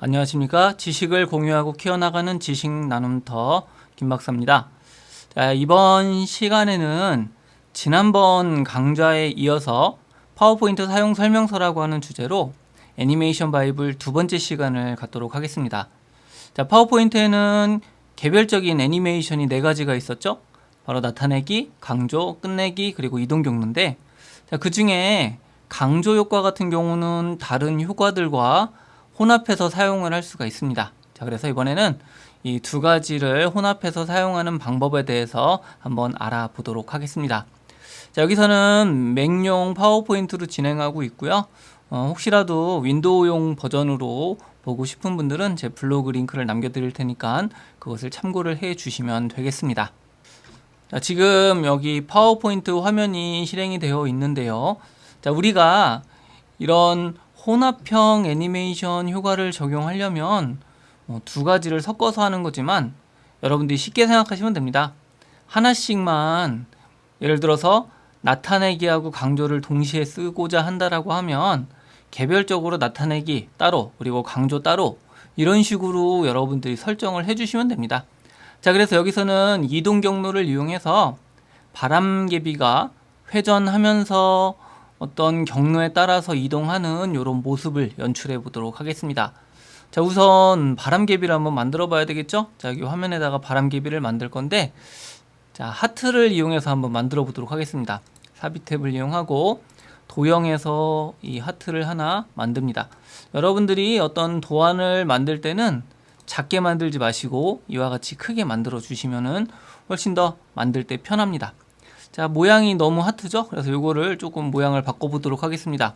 안녕하십니까. 지식을 공유하고 키워나가는 지식 나눔터 김박사입니다. 자, 이번 시간에는 지난번 강좌에 이어서 파워포인트 사용 설명서라고 하는 주제로 애니메이션 바이블 두 번째 시간을 갖도록 하겠습니다. 자, 파워포인트에는 개별적인 애니메이션이 네 가지가 있었죠. 바로 나타내기, 강조, 끝내기, 그리고 이동 경로인데, 자, 그 중에 강조 효과 같은 경우는 다른 효과들과 혼합해서 사용을 할 수가 있습니다. 자, 그래서 이번에는 이 두 가지를 혼합해서 사용하는 방법에 대해서 한번 알아보도록 하겠습니다. 자, 여기서는 맥용 파워포인트로 진행하고 있고요. 혹시라도 윈도우용 버전으로 보고 싶은 분들은 제 블로그 링크를 남겨드릴 테니까 그것을 참고를 해 주시면 되겠습니다. 자, 지금 여기 파워포인트 화면이 실행이 되어 있는데요. 자, 우리가 이런 혼합형 애니메이션 효과를 적용하려면 두 가지를 섞어서 하는 거지만 여러분들이 쉽게 생각하시면 됩니다. 하나씩만, 예를 들어서 나타내기하고 강조를 동시에 쓰고자 한다라고 하면 개별적으로 나타내기 따로, 그리고 강조 따로, 이런 식으로 여러분들이 설정을 해주시면 됩니다. 자, 그래서 여기서는 이동 경로를 이용해서 바람개비가 회전하면서 어떤 경로에 따라서 이동하는 이런 모습을 연출해 보도록 하겠습니다. 자, 우선 바람개비를 한번 만들어 봐야 되겠죠? 자, 여기 화면에다가 바람개비를 만들 건데, 자, 하트를 이용해서 한번 만들어 보도록 하겠습니다. 삽입 탭을 이용하고 도형에서 이 하트를 하나 만듭니다. 여러분들이 어떤 도안을 만들 때는 작게 만들지 마시고 이와 같이 크게 만들어 주시면은 훨씬 더 만들 때 편합니다. 자, 모양이 너무 하트죠? 그래서 요거를 조금 모양을 바꿔보도록 하겠습니다.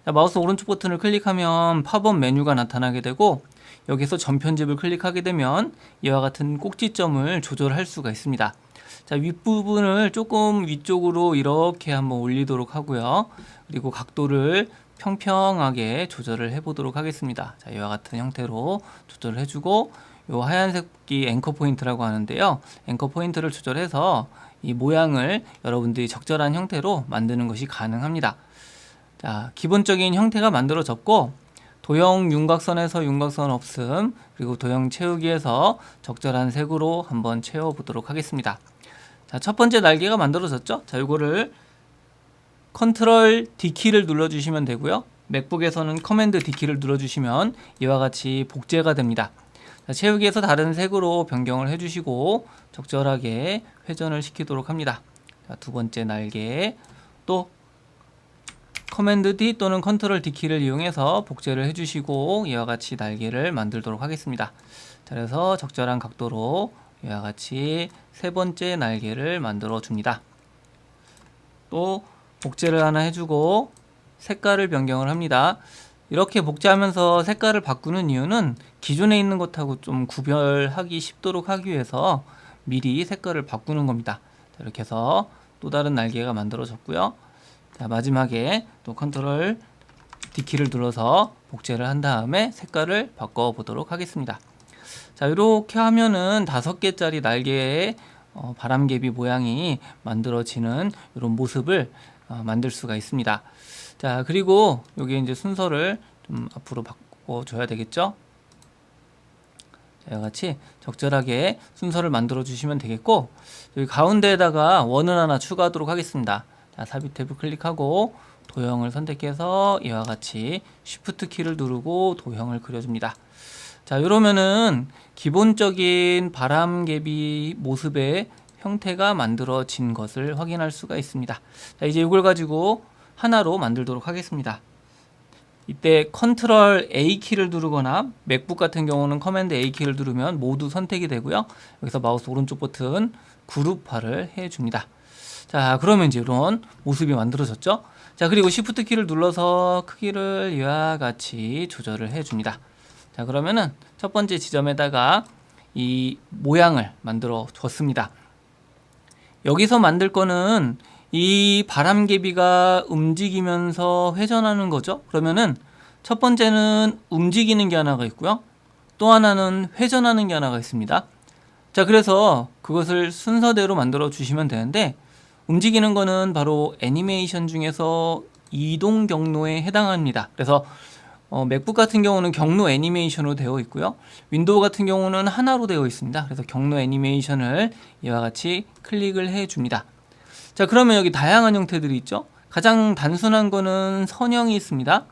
자, 마우스 오른쪽 버튼을 클릭하면 팝업 메뉴가 나타나게 되고, 여기서 전 편집을 클릭하게 되면 이와 같은 꼭지점을 조절할 수가 있습니다. 자, 윗부분을 조금 위쪽으로 이렇게 한번 올리도록 하고요. 그리고 각도를 평평하게 조절을 해보도록 하겠습니다. 자, 이와 같은 형태로 조절을 해주고, 요 하얀색이 앵커 포인트라고 하는데요. 앵커 포인트를 조절해서 이 모양을 여러분들이 적절한 형태로 만드는 것이 가능합니다. 자, 기본적인 형태가 만들어졌고, 도형 윤곽선에서 윤곽선 없음, 그리고 도형 채우기에서 적절한 색으로 한번 채워보도록 하겠습니다. 자, 첫 번째 날개가 만들어졌죠? 자, 이거를 컨트롤 D키를 눌러주시면 되고요. 맥북에서는 커맨드 D키를 눌러주시면 이와 같이 복제가 됩니다. 자, 채우기에서 다른 색으로 변경을 해주시고 적절하게 회전을 시키도록 합니다. 자, 두 번째 날개, 또 커맨드 D 또는 컨트롤 D키를 이용해서 복제를 해주시고 이와 같이 날개를 만들도록 하겠습니다. 자, 그래서 적절한 각도로 이와 같이 세 번째 날개를 만들어 줍니다. 또 복제를 하나 해주고 색깔을 변경을 합니다. 이렇게 복제하면서 색깔을 바꾸는 이유는 기존에 있는 것하고 좀 구별하기 쉽도록 하기 위해서 미리 색깔을 바꾸는 겁니다. 자, 이렇게 해서 또 다른 날개가 만들어졌고요. 자, 마지막에 또 컨트롤 D키를 눌러서 복제를 한 다음에 색깔을 바꿔 보도록 하겠습니다. 자, 이렇게 하면은 5개짜리 날개의 바람개비 모양이 만들어지는 이런 모습을 만들 수가 있습니다. 자, 그리고 여기 이제 순서를 좀 앞으로 바꿔줘야 되겠죠? 자, 이와 같이 적절하게 순서를 만들어 주시면 되겠고, 여기 가운데에다가 원을 하나 추가하도록 하겠습니다. 자, 삽입 탭을 클릭하고 도형을 선택해서 이와 같이 Shift 키를 누르고 도형을 그려줍니다. 자, 이러면은 기본적인 바람개비 모습의 형태가 만들어진 것을 확인할 수가 있습니다. 자, 이제 이걸 가지고 하나로 만들도록 하겠습니다. 이때 컨트롤 A키를 누르거나 맥북 같은 경우는 커맨드 A키를 누르면 모두 선택이 되고요. 여기서 마우스 오른쪽 버튼 그룹화를 해줍니다. 자, 그러면 이제 이런 모습이 만들어졌죠. 자, 그리고 Shift 키를 눌러서 크기를 이와 같이 조절을 해줍니다. 자, 그러면은 첫 번째 지점에다가 이 모양을 만들어 줬습니다. 여기서 만들 거는 이 바람개비가 움직이면서 회전하는 거죠. 그러면은 첫 번째는 움직이는 게 하나가 있고요. 또 하나는 회전하는 게 하나가 있습니다. 자, 그래서 그것을 순서대로 만들어 주시면 되는데, 움직이는 거는 바로 애니메이션 중에서 이동 경로에 해당합니다. 그래서 맥북 같은 경우는 경로 애니메이션으로 되어 있고요. 윈도우 같은 경우는 하나로 되어 있습니다. 그래서 경로 애니메이션을 이와 같이 클릭을 해 줍니다. 자, 그러면 여기 다양한 형태들이 있죠. 가장 단순한 거는 선형이 있습니다.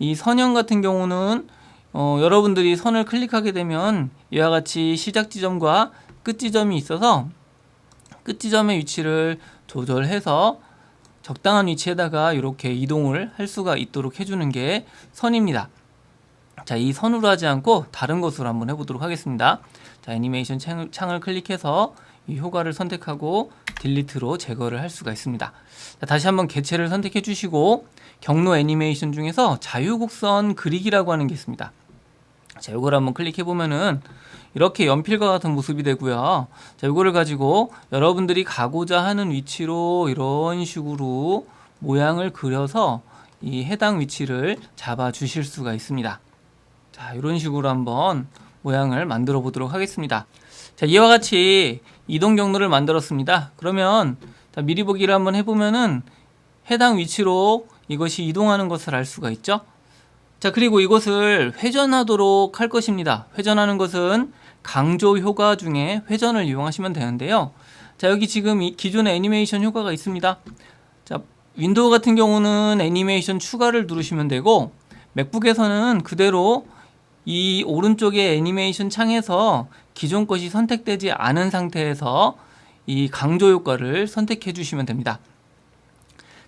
이 선형 같은 경우는 여러분들이 선을 클릭하게 되면 이와 같이 시작 지점과 끝 지점이 있어서 끝 지점의 위치를 조절해서 적당한 위치에다가 이렇게 이동을 할 수가 있도록 해주는 게 선입니다. 자, 이 선으로 하지 않고 다른 것으로 한번 해보도록 하겠습니다. 자, 애니메이션 창을 클릭해서 이 효과를 선택하고 딜리트로 제거를 할 수가 있습니다. 자, 다시 한번 개체를 선택해 주시고 경로 애니메이션 중에서 자유곡선 그리기라고 하는 게 있습니다. 자, 이걸 한번 클릭해 보면은 이렇게 연필과 같은 모습이 되고요. 자, 이거를 가지고 여러분들이 가고자 하는 위치로 이런 식으로 모양을 그려서 이 해당 위치를 잡아 주실 수가 있습니다. 자, 이런 식으로 한번 모양을 만들어 보도록 하겠습니다. 자, 이와 같이 이동 경로를 만들었습니다. 그러면 자, 미리 보기를 한번 해보면은 해당 위치로 이것이 이동하는 것을 알 수가 있죠. 자, 그리고 이것을 회전하도록 할 것입니다. 회전하는 것은 강조 효과 중에 회전을 이용하시면 되는데요. 자, 여기 지금 이 기존의 애니메이션 효과가 있습니다. 자, 윈도우 같은 경우는 애니메이션 추가를 누르시면 되고, 맥북에서는 그대로 이 오른쪽에 애니메이션 창에서 기존 것이 선택되지 않은 상태에서 이 강조 효과를 선택해 주시면 됩니다.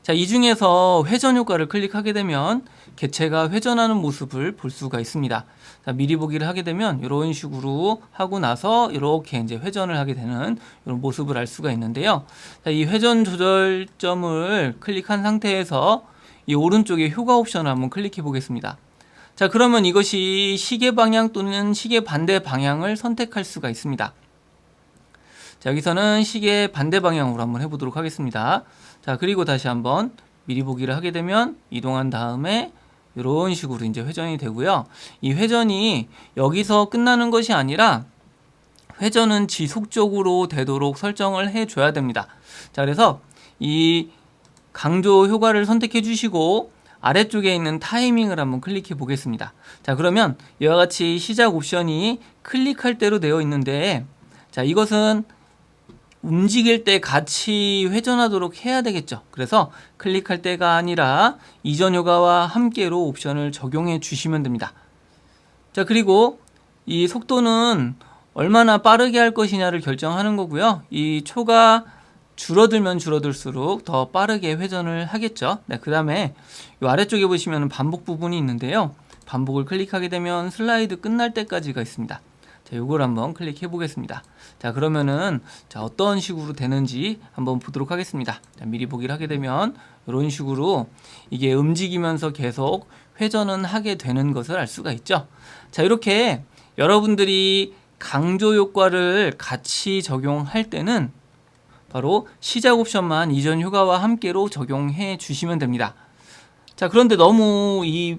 자, 이 중에서 회전 효과를 클릭하게 되면 개체가 회전하는 모습을 볼 수가 있습니다. 자, 미리 보기를 하게 되면 이런 식으로 하고 나서 이렇게 이제 회전을 하게 되는 이런 모습을 알 수가 있는데요. 자, 이 회전 조절점을 클릭한 상태에서 이 오른쪽에 효과 옵션을 한번 클릭해 보겠습니다. 자, 그러면 이것이 시계 방향 또는 시계 반대 방향을 선택할 수가 있습니다. 자, 여기서는 시계 반대 방향으로 한번 해보도록 하겠습니다. 자, 그리고 다시 한번 미리 보기를 하게 되면 이동한 다음에 이런 식으로 이제 회전이 되고요. 이 회전이 여기서 끝나는 것이 아니라 회전은 지속적으로 되도록 설정을 해줘야 됩니다. 자, 그래서 이 강조 효과를 선택해 주시고 아래쪽에 있는 타이밍을 한번 클릭해 보겠습니다. 자, 그러면 이와 같이 시작 옵션이 클릭할 대로 되어 있는데, 자, 이것은 움직일 때 같이 회전하도록 해야 되겠죠. 그래서 클릭할 때가 아니라 이전 효과와 함께로 옵션을 적용해 주시면 됩니다. 자, 그리고 이 속도는 얼마나 빠르게 할 것이냐를 결정하는 거고요. 이 초가 줄어들면 줄어들수록 더 빠르게 회전을 하겠죠. 네, 그 다음에 이 아래쪽에 보시면 반복 부분이 있는데요. 반복을 클릭하게 되면 슬라이드 끝날 때까지가 있습니다. 자, 요걸 한번 클릭해 보겠습니다. 자, 그러면은 자, 어떤 식으로 되는지 한번 보도록 하겠습니다. 자, 미리 보기를 하게 되면 이런 식으로 이게 움직이면서 계속 회전은 하게 되는 것을 알 수가 있죠. 자, 이렇게 여러분들이 강조 효과를 같이 적용할 때는 바로 시작 옵션만 이전 효과와 함께로 적용해 주시면 됩니다. 자, 그런데 너무 이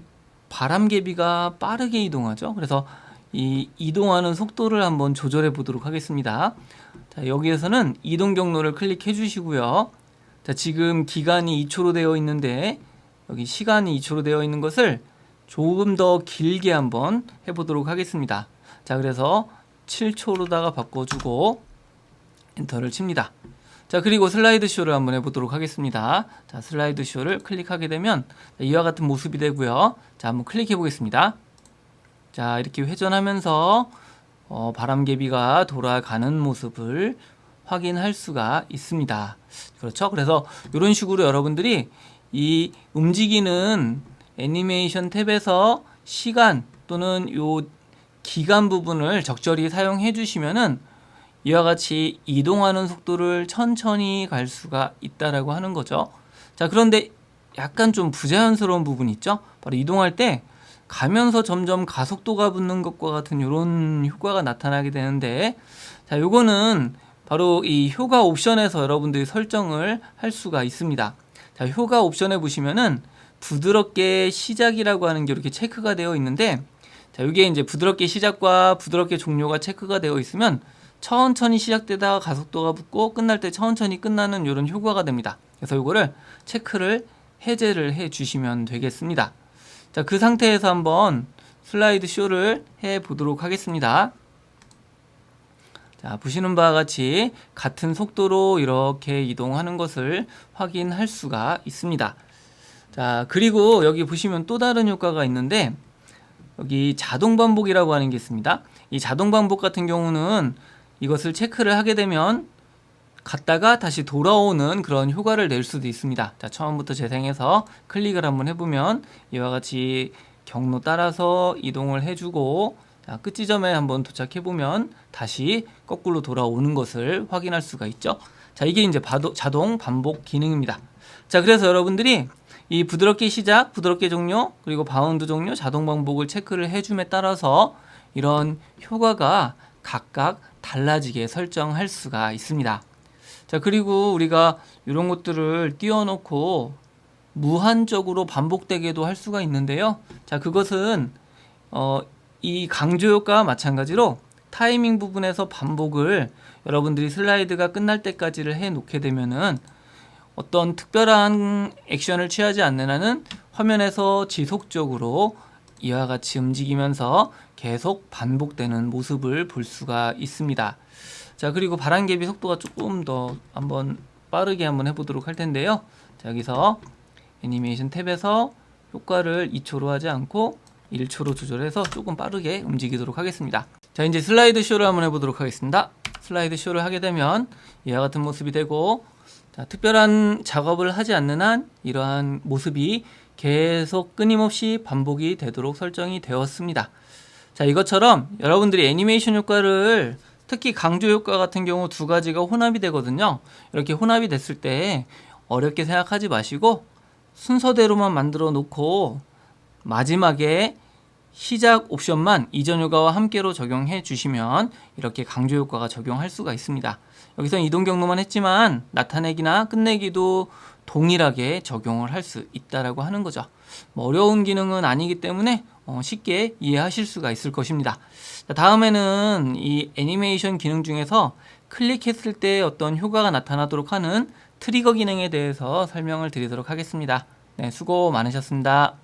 바람개비가 빠르게 이동하죠. 그래서 이 이동하는 속도를 한번 조절해 보도록 하겠습니다. 자, 여기에서는 이동 경로를 클릭해 주시고요. 자, 지금 기간이 2초로 되어 있는데 여기 시간이 2초로 되어 있는 것을 조금 더 길게 한번 해보도록 하겠습니다. 자, 그래서 7초로다가 바꿔주고 엔터를 칩니다. 자, 그리고 슬라이드 쇼를 한번 해보도록 하겠습니다. 자, 슬라이드 쇼를 클릭하게 되면 이와 같은 모습이 되고요. 자, 한번 클릭해 보겠습니다. 자, 이렇게 회전하면서 바람개비가 돌아가는 모습을 확인할 수가 있습니다. 그렇죠? 그래서 이런 식으로 여러분들이 이 움직이는 애니메이션 탭에서 시간 또는 요 기간 부분을 적절히 사용해 주시면은 이와 같이 이동하는 속도를 천천히 갈 수가 있다라고 하는 거죠. 자, 그런데 약간 좀 부자연스러운 부분이 있죠. 바로 이동할 때 가면서 점점 가속도가 붙는 것과 같은 이런 효과가 나타나게 되는데, 자, 요거는 바로 이 효과 옵션에서 여러분들이 설정을 할 수가 있습니다. 자, 효과 옵션에 보시면은 부드럽게 시작이라고 하는 게 이렇게 체크가 되어 있는데, 자, 이게 이제 부드럽게 시작과 부드럽게 종료가 체크가 되어 있으면 천천히 시작되다가 가속도가 붙고 끝날 때 천천히 끝나는 이런 효과가 됩니다. 그래서 이거를 체크를 해제를 해 주시면 되겠습니다. 자, 그 상태에서 한번 슬라이드 쇼를 해 보도록 하겠습니다. 자, 보시는 바와 같이 같은 속도로 이렇게 이동하는 것을 확인할 수가 있습니다. 자, 그리고 여기 보시면 또 다른 효과가 있는데, 여기 자동 반복이라고 하는 게 있습니다. 이 자동 반복 같은 경우는 이것을 체크를 하게 되면 갔다가 다시 돌아오는 그런 효과를 낼 수도 있습니다. 자, 처음부터 재생해서 클릭을 한번 해보면 이와 같이 경로 따라서 이동을 해주고, 자, 끝 지점에 한번 도착해보면 다시 거꾸로 돌아오는 것을 확인할 수가 있죠. 자, 이게 이제 자동 반복 기능입니다. 자, 그래서 여러분들이 이 부드럽게 시작, 부드럽게 종료, 그리고 바운드 종료, 자동 반복을 체크를 해줌에 따라서 이런 효과가 각각 달라지게 설정할 수가 있습니다. 자, 그리고 우리가 이런 것들을 띄워놓고 무한적으로 반복되게도 할 수가 있는데요. 자, 그것은 이 강조 효과와 마찬가지로 타이밍 부분에서 반복을 여러분들이 슬라이드가 끝날 때까지를 해 놓게 되면은 어떤 특별한 액션을 취하지 않는 한은 화면에서 지속적으로 이와 같이 움직이면서 계속 반복되는 모습을 볼 수가 있습니다. 자, 그리고 바람개비 속도가 조금 더 한번 빠르게 한번 해보도록 할 텐데요. 자, 여기서 애니메이션 탭에서 효과를 2초로 하지 않고 1초로 조절해서 조금 빠르게 움직이도록 하겠습니다. 자, 이제 슬라이드 쇼를 한번 해보도록 하겠습니다. 슬라이드 쇼를 하게 되면 이와 같은 모습이 되고, 자, 특별한 작업을 하지 않는 한 이러한 모습이 계속 끊임없이 반복이 되도록 설정이 되었습니다. 자, 이것처럼 여러분들이 애니메이션 효과를, 특히 강조 효과 같은 경우 두 가지가 혼합이 되거든요. 이렇게 혼합이 됐을 때 어렵게 생각하지 마시고 순서대로만 만들어 놓고 마지막에 시작 옵션만 이전 효과와 함께로 적용해 주시면 이렇게 강조 효과가 적용할 수가 있습니다. 여기서 이동 경로만 했지만 나타내기나 끝내기도 동일하게 적용을 할 수 있다라고 하는 거죠. 뭐 어려운 기능은 아니기 때문에 쉽게 이해하실 수가 있을 것입니다. 자, 다음에는 이 애니메이션 기능 중에서 클릭했을 때 어떤 효과가 나타나도록 하는 트리거 기능에 대해서 설명을 드리도록 하겠습니다. 네, 수고 많으셨습니다.